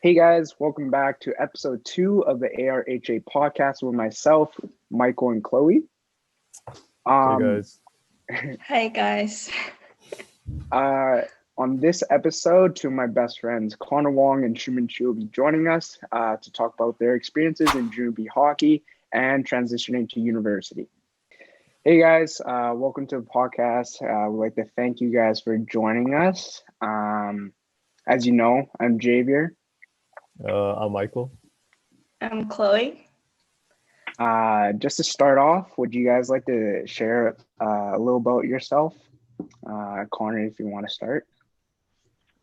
Hey guys, welcome back to episode 2 of the ARHA podcast with myself, Michael and Chloe. Hey Um, guys. Hi guys. on this episode, two of my best friends, Connor Wong and Truman Chu, will be joining us to talk about their experiences in junior B hockey and transitioning to university. Hey guys, welcome to the podcast. We'd like to thank you guys for joining us. As you know, I'm Javier. I'm Michael. I'm Chloe. Just to start off, would you guys like to share a little about yourself? Connor, if you want to start.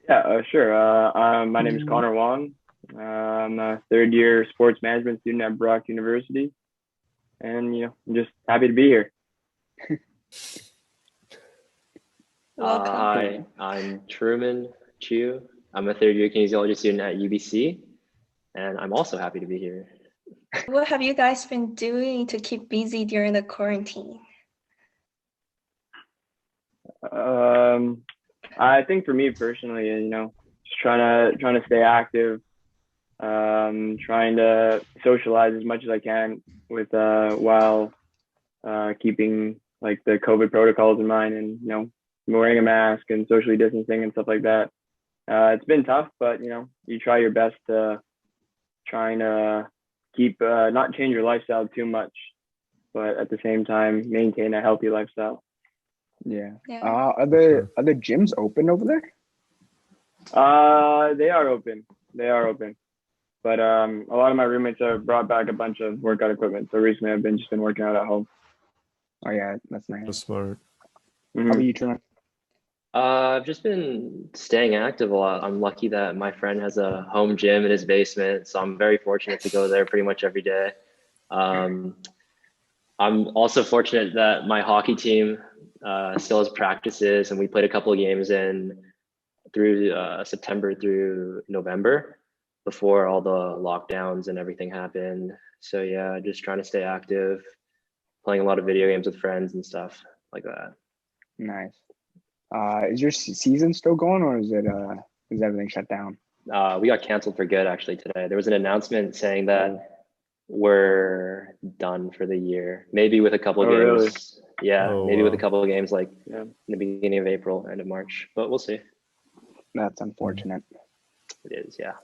Yeah, sure. My name is Connor Wong. I'm a third-year sports management student at Brock University, and I'm just happy to be here. Welcome. Hi, I'm Truman Chu. I'm a third-year kinesiology student at UBC, and I'm also happy to be here. What have you guys been doing to keep busy during the quarantine? I think for me personally, just trying to stay active, trying to socialize as much as I can with while keeping like the COVID protocols in mind, and wearing a mask and socially distancing and stuff like that. It's been tough, but you try your best to trying to keep not change your lifestyle too much, but at the same time maintain a healthy lifestyle. Yeah. Yeah. Are the gyms open over there? They are open. But a lot of my roommates have brought back a bunch of workout equipment. So recently I've just been working out at home. Oh yeah, that's nice. That's smart. How about you, Truman? I've just been staying active a lot. I'm lucky that my friend has a home gym in his basement, so I'm very fortunate to go there pretty much every day. I'm also fortunate that my hockey team still has practices, and we played a couple of games in through September through November before all the lockdowns and everything happened. So yeah, just trying to stay active, playing a lot of video games with friends and stuff like that. Nice. Is your season still going, or is everything shut down? We got canceled for good actually today. There was an announcement saying that we're done for the year. Maybe with a couple of games. Really? Yeah, Oh, maybe with a wow. couple of games like in the beginning of April, end of March. But we'll see. That's unfortunate. It is, yeah.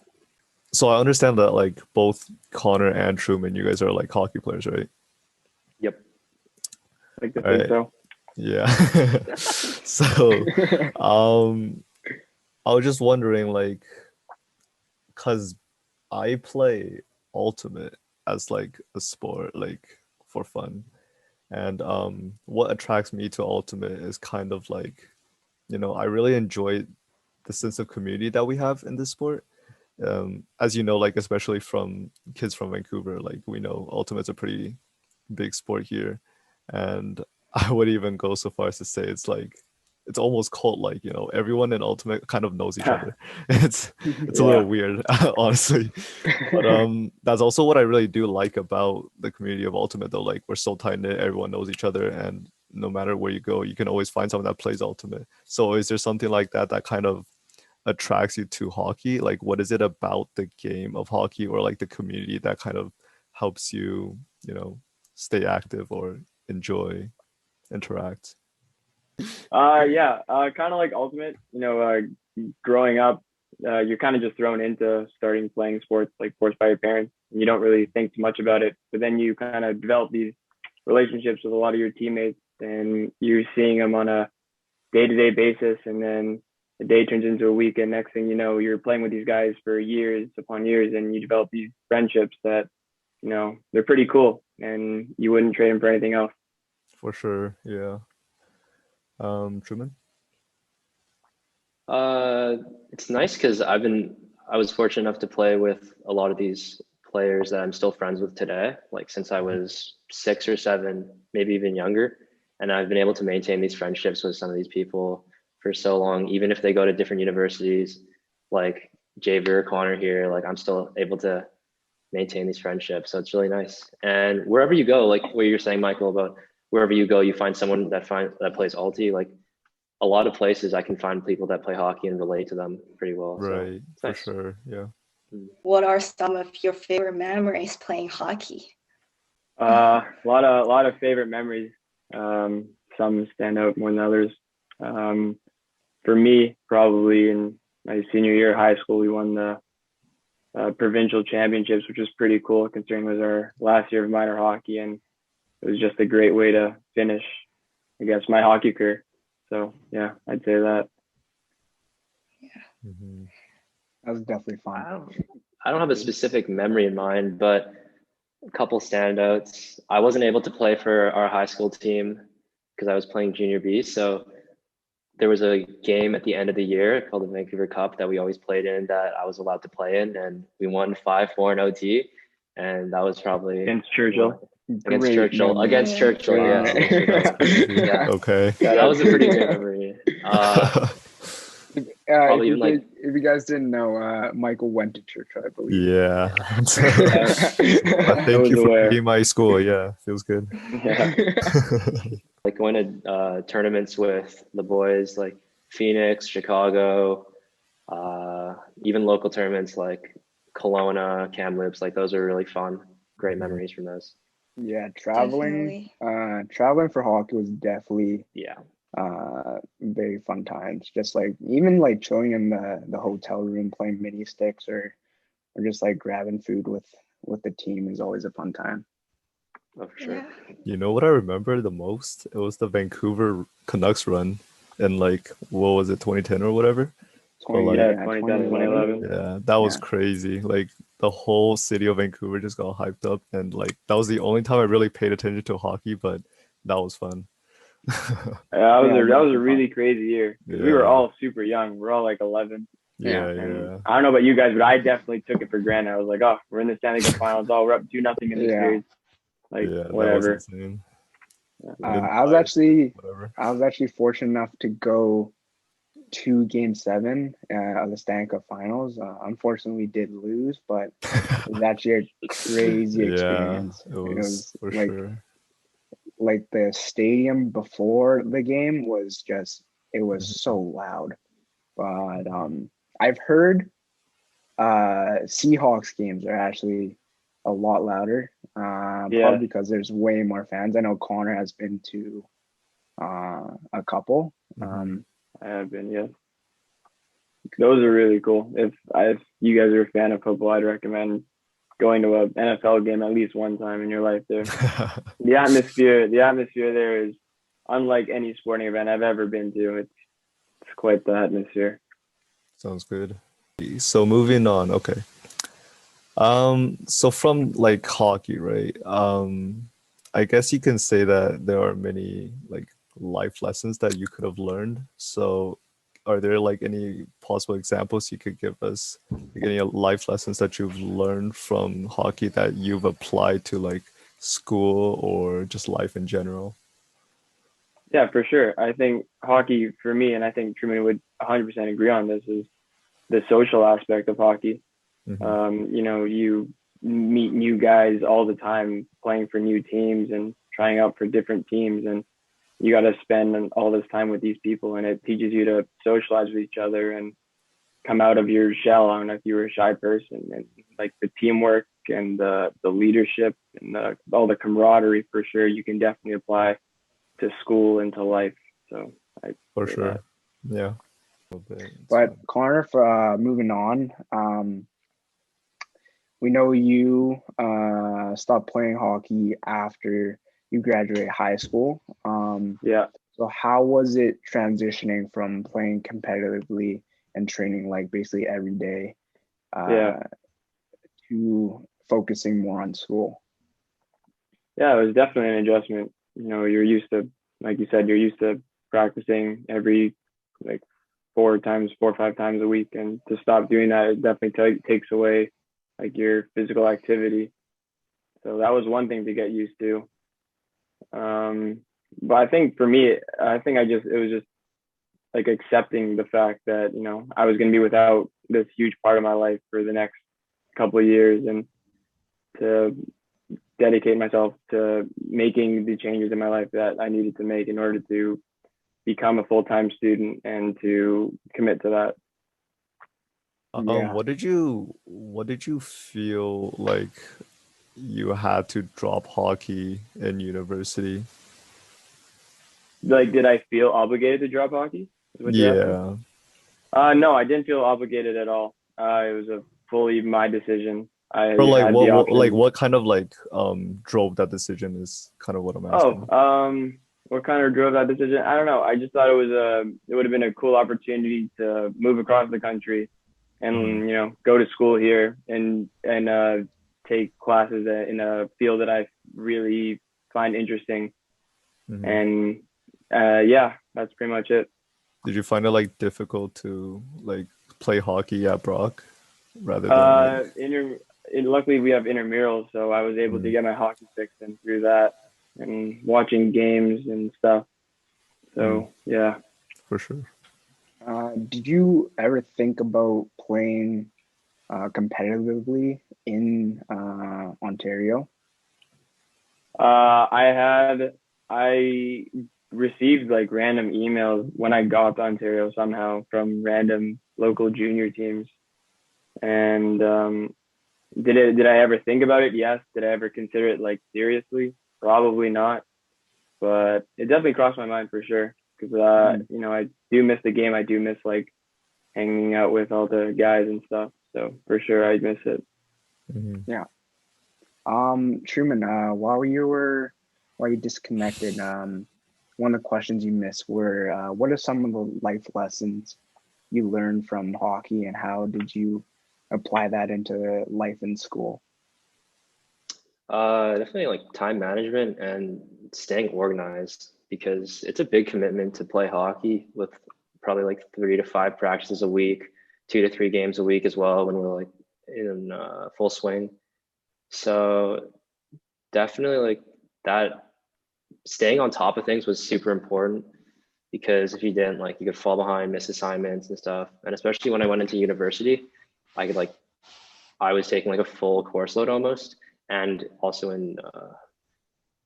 So I understand that like both Connor and Truman, you guys are like hockey players, right? Yep. I like to All think right. so. Yeah. So I was just wondering like, cause I play Ultimate as like a sport, like for fun. And what attracts me to Ultimate is kind of like, I really enjoy the sense of community that we have in this sport. As you know, like especially from kids from Vancouver, like we know Ultimate's a pretty big sport here, and I would even go so far as to say it's almost cult like, everyone in Ultimate kind of knows each other. It's a little Yeah. weird, honestly. But that's also what I really do like about the community of Ultimate though. Like we're so tight knit, everyone knows each other, and no matter where you go, you can always find someone that plays Ultimate. So is there something like that that kind of attracts you to hockey? Like what is it about the game of hockey or like the community that kind of helps you, stay active or enjoy, interact? Yeah. Kind of like Ultimate. Growing up, you're kind of just thrown into starting playing sports, like forced by your parents. And you don't really think too much about it, but then you kind of develop these relationships with a lot of your teammates, and you're seeing them on a day-to-day basis, and then a day turns into a week, and next thing you know, you're playing with these guys for years upon years, and you develop these friendships that they're pretty cool, and you wouldn't trade them for anything else. For sure, yeah. Truman? It's nice because I was fortunate enough to play with a lot of these players that I'm still friends with today, like since I was 6 or 7, maybe even younger. And I've been able to maintain these friendships with some of these people for so long, even if they go to different universities, like Javier or Connor here, like I'm still able to maintain these friendships. So it's really nice. And wherever you go, like what you're saying, Michael, about wherever you go, you find someone that plays ulti. Like a lot of places I can find people that play hockey and relate to them pretty well. So Right, it's for nice. sure, yeah. what are some of your favorite memories playing hockey? A lot of favorite memories. Some stand out more than others. For me, probably in my senior year of high school, we won the provincial championships, which was pretty cool considering it was our last year of minor hockey, and it was just a great way to finish, I guess, my hockey career. So yeah, I'd say that. Mhm. That was definitely fun. I don't have a specific memory in mind, but a couple standouts. I wasn't able to play for our high school team because I was playing junior B. So there was a game at the end of the year called the Vancouver Cup that we always played in that I was allowed to play in, and we won 5-4 in OT. And that was probably Against Churchill. Great Churchill. memory. Against Churchill, Great yes. memory. Against Churchill. Crazy. Yeah. Okay. That was a pretty great memory. Probably even like If you guys didn't know, Michael went to church, I believe. Yeah. I Thank was you for aware. being my school. Yeah, feels good. Yeah. like going to tournaments with the boys like Phoenix, Chicago, even local tournaments like Kelowna, Kamloops. Like those are really fun. Great memories from those. Yeah, traveling for hockey was definitely Yeah. very fun times. Just like even like chilling in the hotel room playing mini sticks or just like grabbing food with the team is always a fun time. Oh, for sure. Yeah. You know what I remember the most? It was the Vancouver Canucks run in like, what was it, 2010 or whatever? 2010, 2011. Yeah, that was Yeah. crazy. Like the whole city of Vancouver just got hyped up, and like that was the only time I really paid attention to hockey, but that was fun. That was definitely a really fun. crazy year. We were all super young. We're all like 11. Yeah, And yeah. I don't know about you guys, but I definitely took it for granted. I was like, oh, we're in the Stanley Cup Finals. Oh, we're up 2-0 in this Yeah. series. Like Yeah, that was whatever. insane. I was actually Whatever. fortunate enough to go to Game 7 of the Stanley Cup Finals. Unfortunately, we did lose, but it was actually a crazy Yeah, experience. it was for like sure. like the stadium before the game was just it was so loud. But I've heard Seahawks games are actually a lot louder. Probably because there's way more fans. I know Connor has been to a couple. I have been, yeah. Those are really cool. If you guys are a fan of football, I'd recommend going to an NFL game at least one time in your life there. The atmosphere there is unlike any sporting event I've ever been to. It's quite the atmosphere. Sounds good. So moving on, okay. So from like hockey, right? I guess you can say that there are many like life lessons that you could have learned. So are there like any possible examples you could give us, like any life lessons that you've learned from hockey that you've applied to like school or just life in general? Yeah, for sure. I think hockey for me, and I think Truman would 100% agree on this, is the social aspect of hockey. You know, you meet new guys all the time playing for new teams and trying out for different teams, and you got to spend all this time with these people, and it teaches you to socialize with each other and come out of your shell. I don't know if you were a shy person, and like the teamwork and the leadership and all the camaraderie, for sure, you can definitely apply to school and to life. So For sure. Yeah. But Connor, for moving on, we know you stopped playing hockey after you graduated high school. Yeah. So how was it transitioning from playing competitively and training like basically every day to focusing more on school? Yeah, it was definitely an adjustment. You know, you're used to, like you said, you're used to practicing every like 4 or 5 times a week, and to stop doing that, it definitely takes away like your physical activity. So that was one thing to get used to. But I think for me, it was just like accepting the fact that, you know, I was going to be without this huge part of my life for the next couple of years, and to dedicate myself to making the changes in my life that I needed to make in order to become a full-time student and to commit to that. Yeah. What did you feel like you had to drop hockey in university? Like, did I feel obligated to drop hockey? Is what you're asking? Yeah. No, I didn't feel obligated at all. It was a fully my decision. I Or like had the option. what kind of like drove that decision is kind of what I'm Oh, asking. what kind of drove that decision? I don't know. I just thought it would have been a cool opportunity to move across the country Mhm. and go to school here and take classes in a field that I really find interesting. Mhm. And yeah, that's pretty much it. Did you find it like difficult to like play hockey at Brock rather than like Inter Luckily we have intramurals, so I was able to Mhm. get my hockey fix in through that and watching games and stuff. Mhm. So yeah. For sure? Did you ever think about playing competitively in Ontario? I received like random emails when I got to Ontario somehow from random local junior teams. And did I ever think about it? Yes. Did I ever consider it like seriously? Probably not. But it definitely crossed my mind for sure. Because Mm, I do miss the game. I do miss like hanging out with all the guys and stuff. So for sure I miss it. Mhm. yeah. Truman, while you disconnected, one of the questions you missed were what are some of the life lessons you learned from hockey, and how did you apply that into life in school? Definitely like time management and staying organized because it's a big commitment to play hockey with probably like 3 to 5 practices a week, 2 to 3 games a week as well when we're like in full swing. So definitely like that staying on top of things was super important because if you didn't, like, you could fall behind, miss assignments and stuff. And especially when I went into university, I could like I was taking like a full course load almost, and also in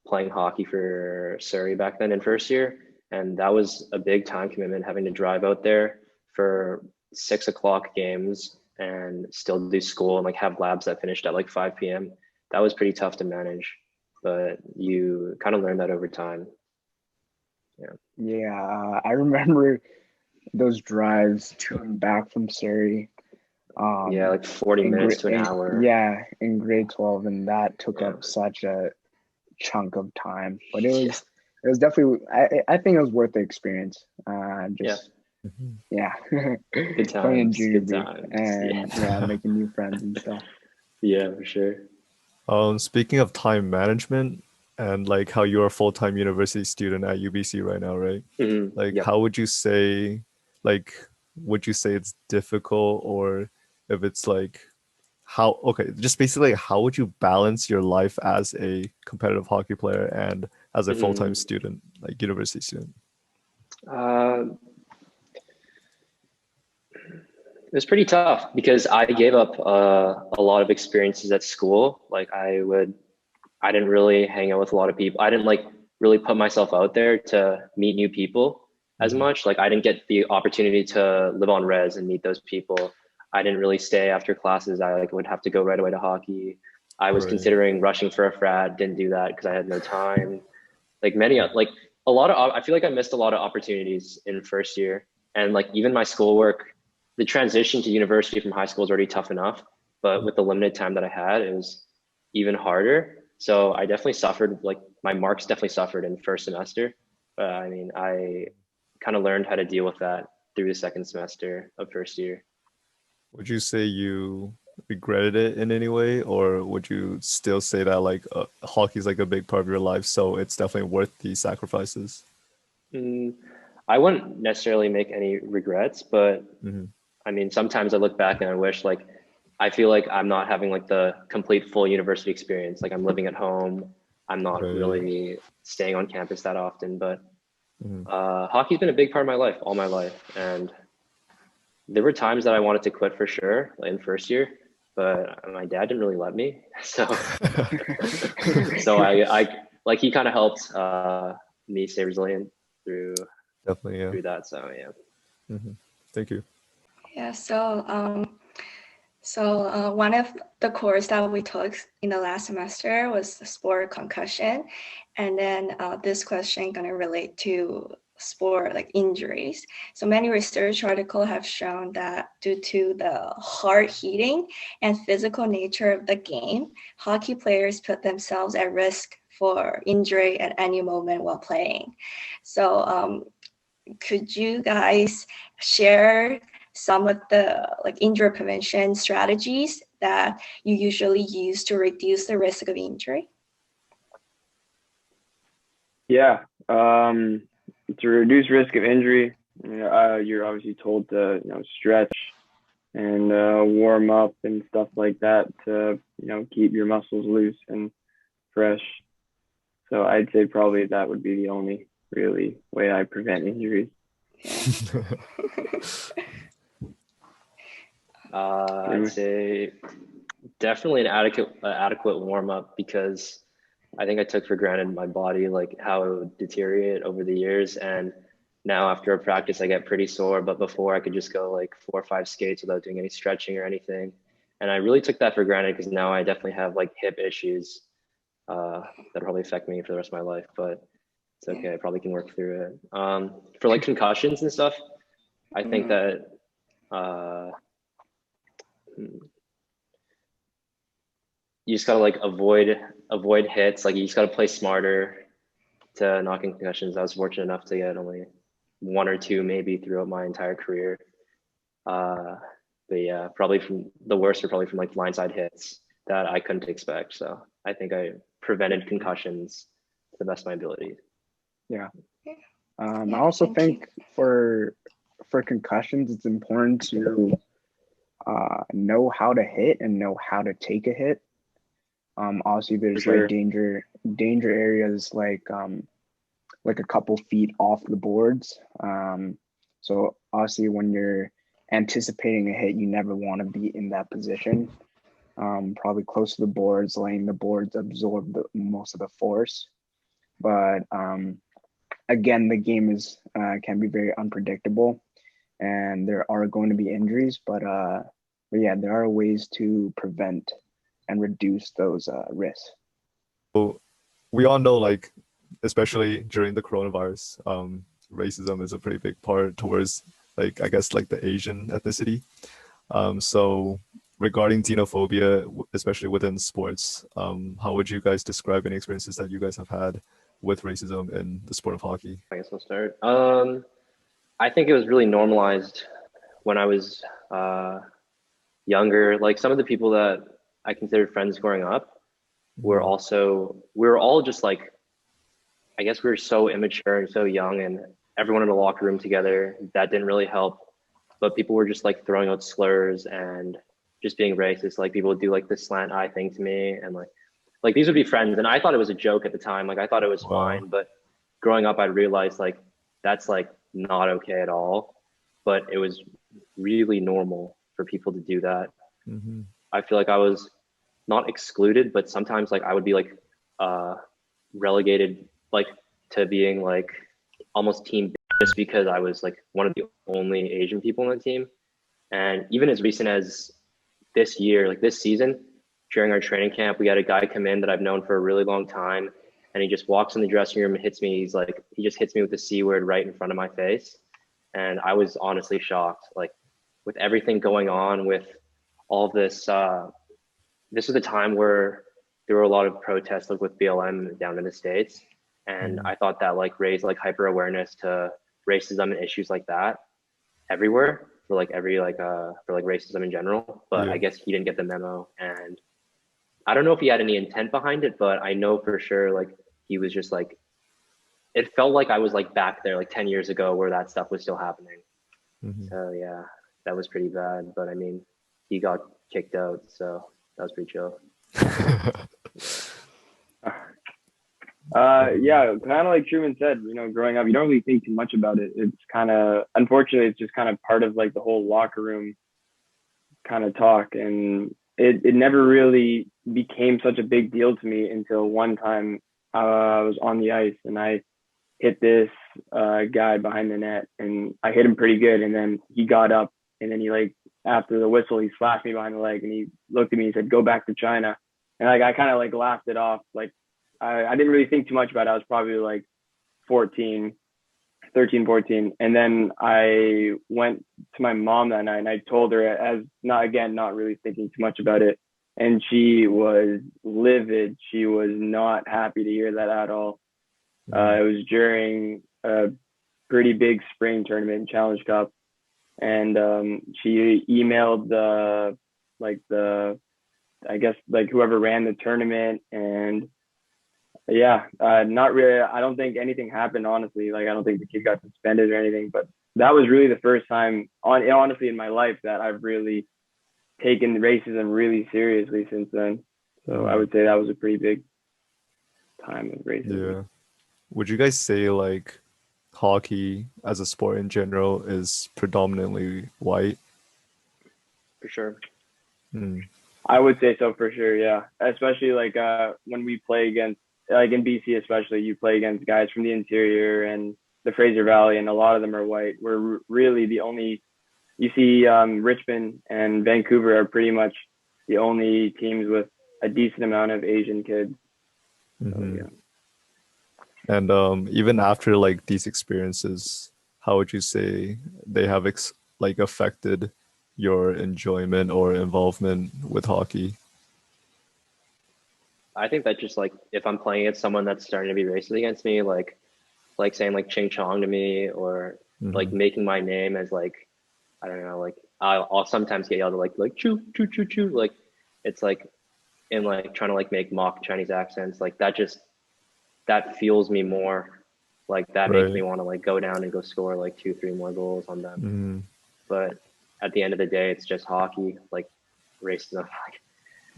playing hockey for Surrey back then in first year. And that was a big time commitment, having to drive out there for 6 o'clock games and still do school and like have labs that finished at like 5 p.m. That was pretty tough to manage, but you kind of learn that over time. Yeah. Yeah, I remember those drives to and back from Surrey. Yeah, Um, like 40 minutes to an hour. yeah, in grade 12, and that took Yeah. up such a chunk of time. But Yeah. it was definitely I think it was worth the experience. Yeah. Just Mhm. yeah, Good playing times. junior Good B times. Yeah. and yeah, making new friends and stuff. Yeah, for sure. Speaking of time management and like how you're a full-time university student at UBC right now, right? Like Yep. how would you say like would you say it's difficult, or if it's like how okay, just basically how would you balance your life as a competitive hockey player and as a full-time Mhm. student, like university student? Uh, it was pretty tough because I gave up a lot of experiences at school. Like I didn't really hang out with a lot of people. I didn't like really put myself out there to meet new people as Mhm. much. Like I didn't get the opportunity to live on res and meet those people. I didn't really stay after classes. I like would have to go right away to hockey. I was Right. considering rushing for a frat, didn't do that because I had no time. Like many, like a lot of, I feel like I missed a lot of opportunities in first year. And like even my schoolwork, the transition to university from high school is already tough enough. But with the limited time that I had, it was even harder. So I definitely suffered, like my marks definitely suffered in first semester. But I mean, I kind of learned how to deal with that through the second semester of first year. Would you say you regretted it in any way, or would you still say that like hockey is like a big part of your life, so it's definitely worth the sacrifices? Mm, I wouldn't necessarily make any regrets, but Hmm. I mean, sometimes I look back and I wish like I feel like I'm not having like the complete full university experience. Like I'm living at home. I'm not Right. really staying on campus that often, but Hmm. hockey's been a big part of my life, all my life. And there were times that I wanted to quit for sure, like in first year, but my dad didn't really let me. So, so I like he kind of helped me stay resilient Definitely, yeah. through that. So yeah. Hmm. Thank you. Yeah, so So one of the course that we took in the last semester was sport concussion. And then this question gonna relate to sport like injuries. So many research articles have shown that due to the hard hitting and physical nature of the game, hockey players put themselves at risk for injury at any moment while playing. So could you guys share some of the like injury prevention strategies that you usually use to reduce the risk of injury? Yeah, to reduce risk of injury, you're obviously told to stretch and warm up and stuff like that to keep your muscles loose and fresh. So I'd say probably that would be the only really way I prevent injuries. I'd say definitely an adequate warm up, because I think I took for granted my body, like how it would deteriorate over the years. And now after a practice, I get pretty sore, but before I could just go like 4 or 5 skates without doing any stretching or anything. And I really took that for granted, because now I definitely have like hip issues that probably affect me for the rest of my life, but it's okay. I probably can work through it. For like concussions and stuff, I think that you just gotta like avoid hits. Like you just gotta play smarter to knock in concussions. I was fortunate enough to get only 1 or 2 maybe throughout my entire career. But yeah, probably from the worst are probably from like blindside hits that I couldn't expect. So I think I prevented concussions to the best of my ability. Yeah. I also think for concussions, it's important to know how to hit and know how to take a hit. Obviously, there's like danger areas like a couple feet off the boards. So obviously, when you're anticipating a hit, you never want to be in that position. Probably close to the boards, letting the boards absorb most of the force. But again, the game is can be very unpredictable, and there are going to be injuries. But yeah, there are ways to prevent and reduce those risks. So we all know, like, especially during the coronavirus, racism is a pretty big part towards, like, I guess, like the Asian ethnicity. So regarding xenophobia, especially within sports, how would you guys describe any experiences that you guys have had with racism in the sport of hockey? I guess I'll start. I think it was really normalized when I was younger. Like some of the people that I considered friends growing up were all just like, I guess we were so immature and so young, and everyone in the locker room together, that didn't really help. But people were just like throwing out slurs and just being racist. Like people would do like the slant eye thing to me, and like these would be friends. And I thought it was a joke at the time. Like I thought it was fine, but growing up, I realized like that's like not okay at all. But it was really normal for people to do that. Mm-hmm. I feel like I was not excluded, but sometimes like I would be like relegated like to being like almost team just because I was like one of the only Asian people on the team. And even as recent as this year, like this season, during our training camp, we had a guy come in that I've known for a really long time, and he just walks in the dressing room and hits me. He just hits me with the C word right in front of my face. And I was honestly shocked, like with everything going on with all this, this was a time where there were a lot of protests like with BLM down in the States. And I thought that like raised like hyper awareness to racism and issues like that everywhere for like for like racism in general. But I guess he didn't get the memo, and I don't know if he had any intent behind it, but I know for sure like he was just like, it felt like I was like back there like 10 years ago where that stuff was still happening. Mm-hmm. So yeah, that was pretty bad. But I mean, he got kicked out, so that was pretty chill. Yeah, kind of like Truman said, growing up, you don't really think too much about it. It's kind of, unfortunately, it's just kind of part of like the whole locker room kind of talk. And it never really became such a big deal to me until one time I was on the ice and I hit this guy behind the net, and I hit him pretty good. And then he got up and then he like after the whistle, he slapped me behind the leg and he looked at me and said, "Go back to China." And like I kind of like laughed it off. Like I didn't really think too much about it. I was probably like 13, 14. And then I went to my mom that night and I told her, as not really thinking too much about it. And she was livid. She was not happy to hear that at all. It was during a pretty big spring tournament, Challenge Cup. And she emailed I guess like whoever ran the tournament, and not really. I don't think anything happened, honestly. Like I don't think the kid got suspended or anything. But that was really the first time, honestly, in my life that I've really taken racism really seriously since then. So I would say that was a pretty big time of racism. Yeah. Would you guys say like hockey as a sport in general is predominantly white? For sure. I would say so for sure, yeah. Especially like when we play against, like in BC especially, you play against guys from the interior and the Fraser Valley, and a lot of them are white. We're really the only, you see Richmond and Vancouver are pretty much the only teams with a decent amount of Asian kids. So, yeah. And even after like these experiences, how would you say they have affected your enjoyment or involvement with hockey? I think that just like if I'm playing against someone that's starting to be racist against me, like saying like Ching Chong to me, or like making my name as like, I don't know, like I'll sometimes get yelled at like choo choo choo choo, like it's like in like trying to like make mock Chinese accents, like that fuels me more, like that makes me want to like go down and go score like 2-3 more goals on them. But at the end of the day, it's just hockey, like racism.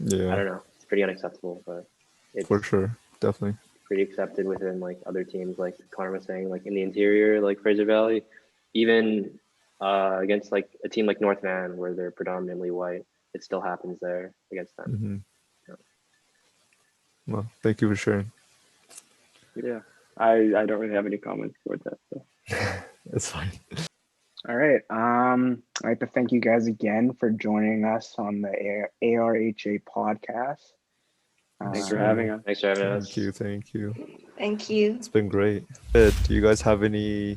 I don't know, it's pretty unacceptable, but it's for sure, definitely pretty accepted within like other teams, like Connor was saying, like in the interior, like Fraser Valley, even against like a team like North Van where they're predominantly white, it still happens there against them. Well, thank you for sharing. Yeah, I don't really have any comments towards that. So. It's fine. All right. I'd like to thank you guys again for joining us on the ARHA podcast. Thanks for having us. Thanks for having us. Thank you. Thank you. It's been great. Do you guys have any,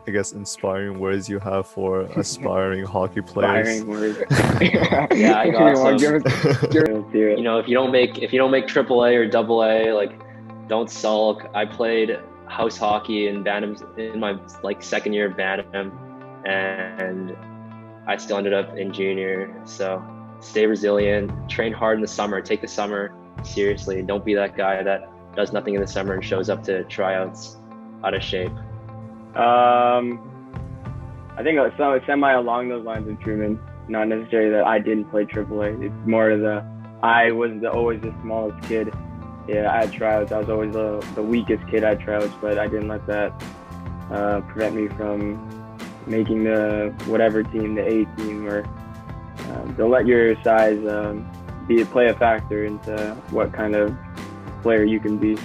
I guess, inspiring words you have for aspiring hockey players? Inspiring words. Yeah, I got some. Let's hear it. You know, if you don't make AAA or AA, like don't sulk. I played house hockey in Bantams in my like second year of Bantam, and I still ended up in junior. So stay resilient, train hard in the summer, take the summer seriously. Don't be that guy that does nothing in the summer and shows up to tryouts out of shape. I think it's semi along those lines of Truman. Not necessarily that I didn't play AAA. It's more I was always the smallest kid. Yeah, at tryouts, I was always the weakest kid at tryouts, but I didn't let that prevent me from making the whatever team, the A team, or don't let your size play a factor into what kind of player you can be.